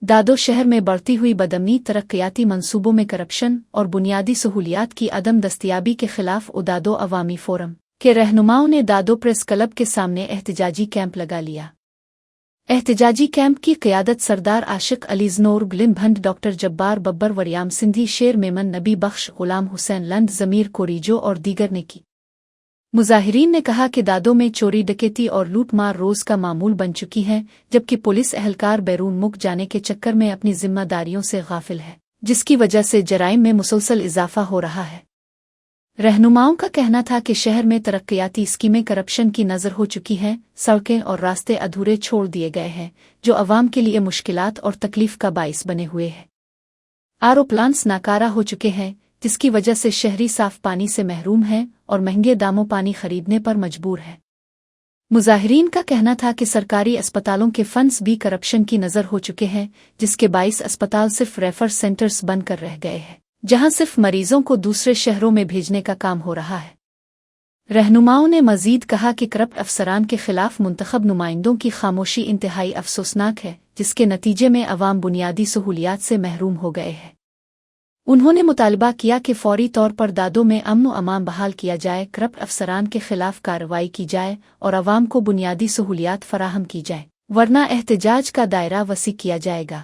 दादो शहर में बढ़ती हुई बदअमनी, तरक्याती मंसूबों में करप्शन और बुनियादी सहूलियात की अदम दस्तयाबी के खिलाफ उदादो अवामी फोरम के रहनुमाओं ने दादो प्रेस क्लब के सामने एहतजाजी कैंप लगा लिया। एहतजाजी कैंप की क़यादत सरदार आशिक अली ज़नोर, गुलिम भंड, डॉक्टर जब्बार बब्बर, वरियाम सिंधी, शेर मेमन, नबी बख्श, गुलाम हुसैन लंद, ज़मीर कोरीजो और दीगर ने की। मुजाहिरीन ने कहा कि दादो में चोरी, डकैती और लूट मार रोज़ का मामूल बन चुकी है, जबकि पुलिस एहलकार बैरून मुल्क जाने के चक्कर में अपनी जिम्मेदारियों से गाफिल है, जिसकी वजह से जराइम में मुसलसल इजाफा हो रहा है। रहनुमाओं का कहना था कि शहर में तरक्याती स्कीमें करप्शन की नज़र हो चुकी हैं, सड़कें और रास्ते अधूरे छोड़ दिए गए हैं, जो अवाम के लिए मुश्किलात और तकलीफ का बाइस बने हुए हैं। आरओ प्लांट्स नाकारा हो चुके हैं, जिसकी वजह से शहरी साफ पानी से महरूम हैं और महंगे दामों पानी खरीदने पर मजबूर है। मुजाहिरीन का कहना था कि सरकारी अस्पतालों के फंड्स भी करप्शन की नज़र हो चुके हैं, जिसके बाइस अस्पताल सिर्फ रेफर सेंटर्स बनकर रह गए हैं, जहां सिर्फ मरीजों को दूसरे शहरों में भेजने का काम हो रहा है। रहनुमाओं ने मजीद कहा कि करप्ट अफसरान के खिलाफ मुंतखब नुमाइंदों की खामोशी इंतहाई अफसोसनाक है, जिसके नतीजे में अवाम बुनियादी सहूलियात से महरूम हो गए हैं। उन्होंने मुतालबा किया कि फौरी तौर पर दादो में अमन व अमान बहाल किया जाए, करप्ट अफसरान के खिलाफ कार्रवाई की जाए और अवाम को बुनियादी सहूलियात फराहम की जाए, वरना एहतजाज का दायरा वसी किया जाएगा।